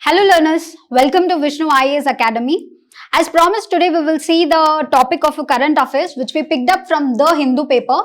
Hello learners, welcome to Vishnu IAS Academy. As promised, today we will see the topic of current affairs which we picked up from the Hindu paper.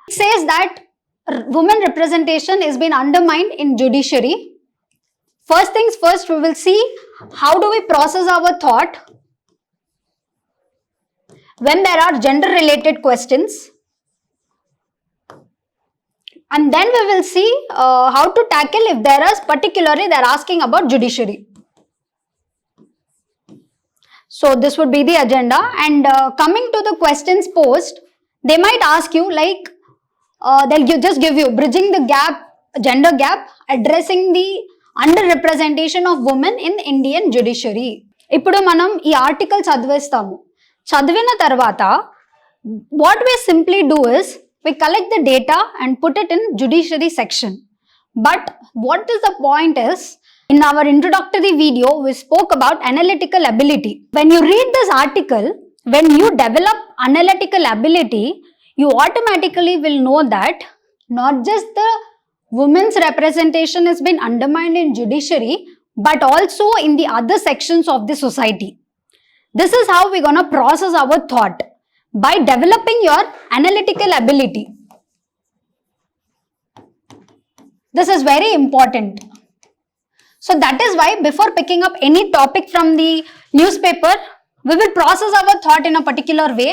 It says that women representation is being undermined in judiciary. First things first, we will see how do we process our thought when there are gender related questions. And then we will see how to tackle if there is particularly they are asking about judiciary. So this would be the agenda, and coming to the questions posed, they might ask you like they'll just give you bridging the gap, gender gap, addressing the underrepresentation of women in Indian judiciary. ఇప్పుడు మనం ఈ article చదివేస్తాము. చదివిన తర్వాత what we simply do is we collect the data and put it in judiciary section. But what is the point is, in our introductory video, we spoke about analytical ability. When you read this article, when you develop analytical ability, you automatically will know that not just the women's representation has been undermined in judiciary, but also in the other sections of the society. This is how we're going to process our thought. By developing your analytical ability. This is very important. So that is why before picking up any topic from the newspaper, we will process our thought in a particular way.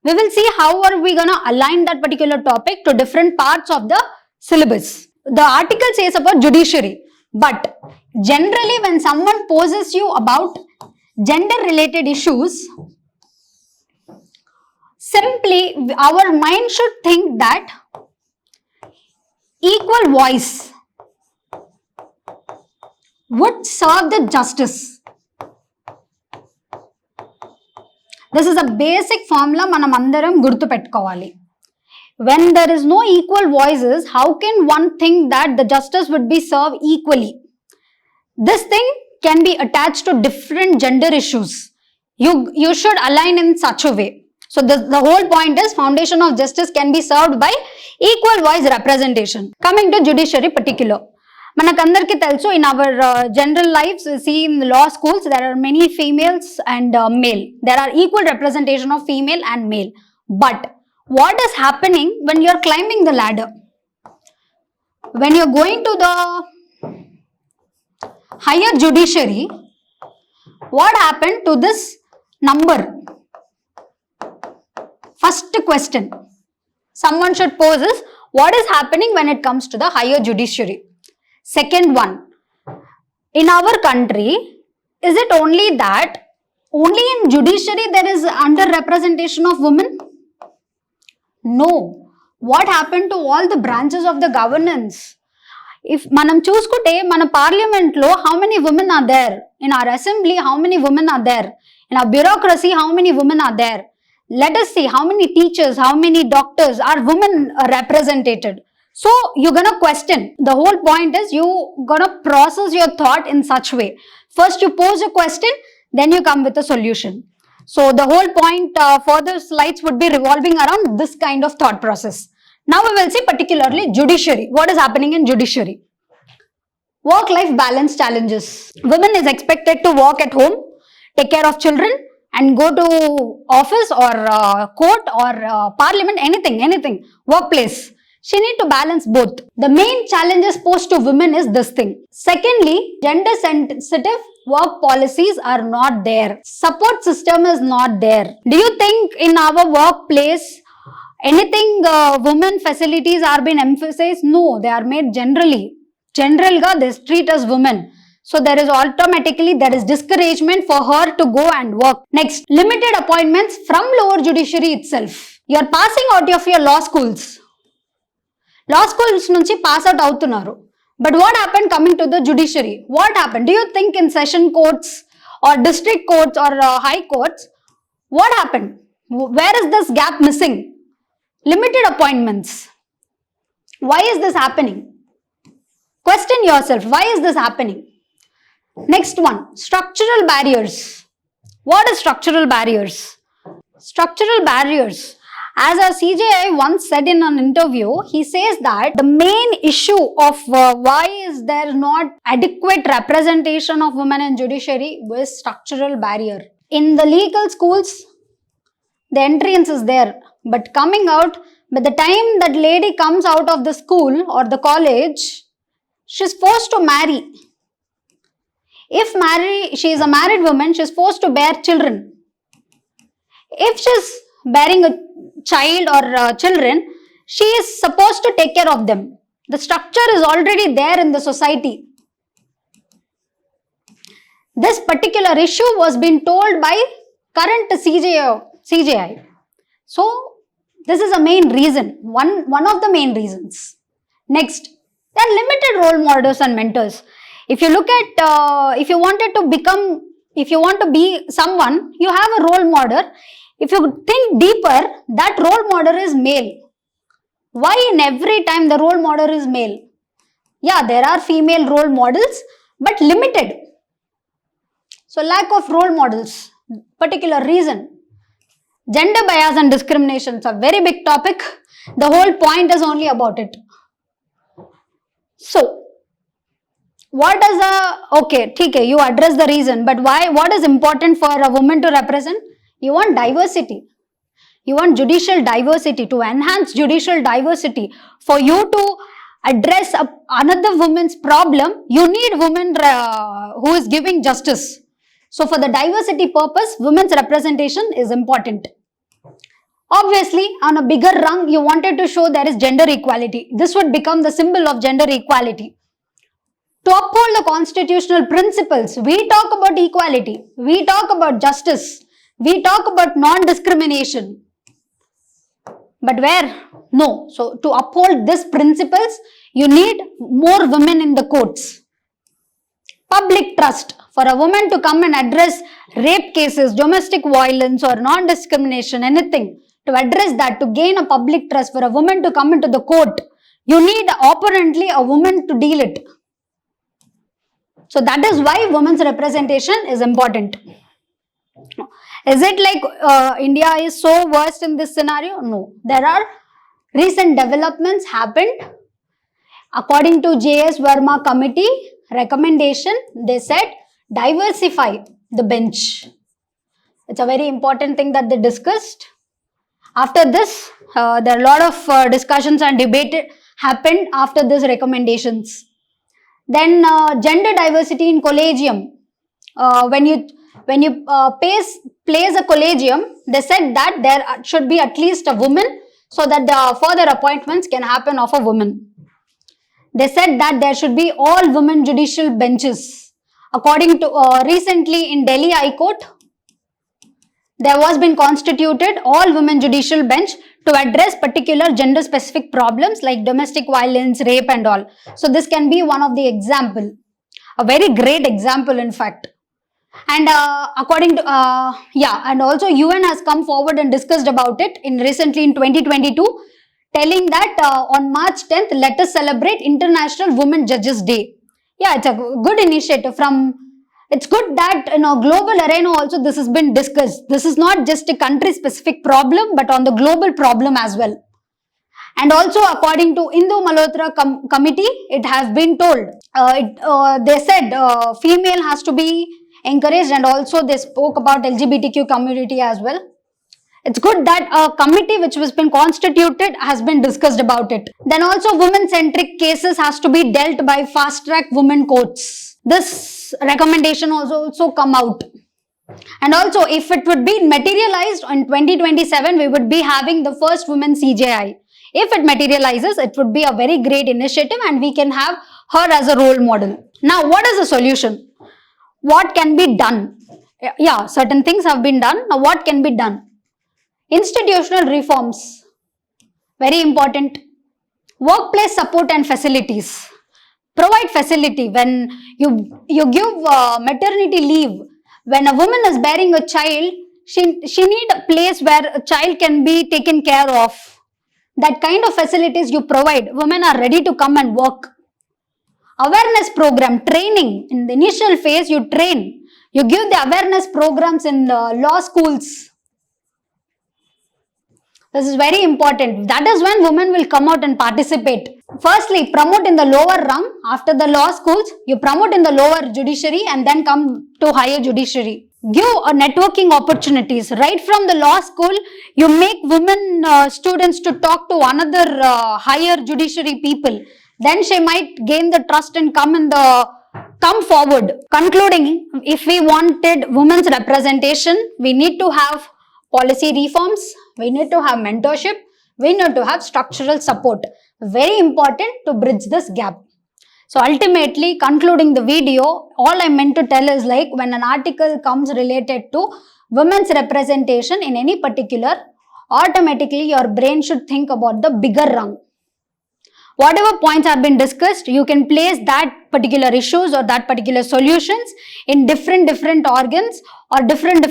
We will see how are we going to align that particular topic to different parts of the syllabus. The article says about judiciary, but generally when someone poses you about gender related issues, simply our mind should think that equal voice would serve the justice. This is a basic formula manam andaram gurtu pettukovali. When there is no equal voices, how can one think that the justice would be served equally? This thing can be attached to different gender issues. You should align in such a way. So the whole point is foundation of justice can be served by equal voice representation. Coming to judiciary particular. Manakandarki telsu, in our general lives, we see in the law schools, there are many females and male. There are equal representation of female and male. But what is happening when you are climbing the ladder? When you are going to the higher judiciary, what happened to this number? First question someone should pose is, what is happening when it comes to the higher judiciary? Second one, in our country, is it only that only in judiciary there is underrepresentation of women? No. What happened to all the branches of the governance? If manam chusukunte mana parliament lo how many women are there? In our assembly, how many women are there? In our bureaucracy, how many women are there? Let us see how many teachers, how many doctors are women represented. So you're going to question. The whole point is you're going to process your thought in such way. First you pose a question, then you come with a solution. So the whole point for the slides would be revolving around this kind of thought process. Now we will see particularly judiciary. What is happening in judiciary? Work-life balance challenges. Women is expected to work at home, take care of children, and go to office or court or parliament, anything, workplace. She need to balance both. The main challenges posed to women is this thing. Secondly, gender sensitive work policies are not there. Support system is not there. Do you think in our workplace anything women facilities are being emphasized? No, they are made generally. General they treat as women. So there is automatically discouragement for her to go and work. Next, limited appointments from lower judiciary itself. You are passing out of your law schools. Law schools nunchi pass out avutunnaru. But what happened coming to the judiciary? What happened? Do you think in session courts or district courts or high courts, what happened? Where is this gap missing? Limited appointments. Why is this happening? Question yourself, why is this happening? Next one, structural barriers. What is structural barriers? Structural barriers. As a CJI once said in an interview, he says that the main issue of why is there not adequate representation of women in judiciary was structural barrier. In the legal schools, the entrance is there, but coming out, by the time that lady comes out of the school or the college, she's forced to marry. If she is a married woman, she's forced to bear children. If she's bearing a child or children, she is supposed to take care of them. The structure is already there in the society. This particular issue was being told by current CJI. So, this is a main reason, one of the main reasons. Next, there are limited role models and mentors. If you look at, if you want to be someone, you have a role model. If you think deeper, that role model is male. Why in every time the role model is male? Yeah, there are female role models, but limited. So, lack of role models, particular reason. Gender bias and discrimination is a very big topic. The whole point is only about it. So, what does okay, you address the reason, but why? What is important for a woman to represent? You want diversity. You want judicial diversity, to enhance judicial diversity. For you to address another woman's problem, you need women who is giving justice. So, for the diversity purpose, women's representation is important. Obviously, on a bigger rung, you wanted to show there is gender equality. This would become the symbol of gender equality. To uphold the constitutional principles, we talk about equality, we talk about justice, we talk about non-discrimination. But where? No. So, to uphold these principles, you need more women in the courts. Public trust. For a woman to come and address rape cases, domestic violence or non-discrimination, anything, to address that, to gain a public trust, for a woman to come into the court, you need apparently a woman to deal it. So that is why women's representation is important. Is it like India is so worst in this scenario? No. There are recent developments happened. According to J.S. Verma committee recommendation, they said diversify the bench. It's a very important thing that they discussed. After this, there are a lot of discussions and debate happened after these recommendations. Then gender diversity in collegium. When you place a collegium, they said that there should be at least a woman so that the further appointments can happen of a woman. They said that there should be all women judicial benches. According to recently in Delhi High Court, there was been constituted all women judicial bench to address particular gender specific problems like domestic violence, rape and all. So this can be one of the example, a very great example in fact. And according to, and also UN has come forward and discussed about it recently in 2022, telling that on March 10th, let us celebrate International Women Judges Day. Yeah, it's a good initiative it's good that in a global arena also this has been discussed. This is not just a country specific problem, but on the global problem as well. And also according to Indo Malhotra committee, it has been told, they said female has to be encouraged, and also they spoke about LGBTQ community as well. It's good that a committee which has been constituted has been discussed about it. Then also women-centric cases has to be dealt by fast-track women courts. This recommendation also come out. And also if it would be materialized in 2027, we would be having the first women CJI. If it materializes, it would be a very great initiative and we can have her as a role model. Now, what is the solution? What can be done? Yeah, certain things have been done. Now, what can be done? Institutional reforms, very important. Workplace support and facilities. Provide facility when you give maternity leave. When a woman is bearing a child, she need a place where a child can be taken care of. That kind of facilities you provide. Women are ready to come and work. Awareness program, training. In the initial phase, you train. You give the awareness programs in the law schools. This is very important. That is when women will come out and participate. Firstly, promote in the lower rung. After the law schools, you promote in the lower judiciary and then come to higher judiciary. Give networking opportunities. Right from the law school, you make women students to talk to another higher judiciary people. Then she might gain the trust and come forward. Concluding, if we wanted women's representation, we need to have policy reforms, we need to have mentorship, we need to have structural support. Very important to bridge this gap. So ultimately, concluding the video, all I meant to tell is like when an article comes related to women's representation in any particular, automatically your brain should think about the bigger rung. Whatever points have been discussed, you can place that particular issues or that particular solutions in different organs or different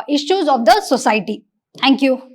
issues of the society. Thank you.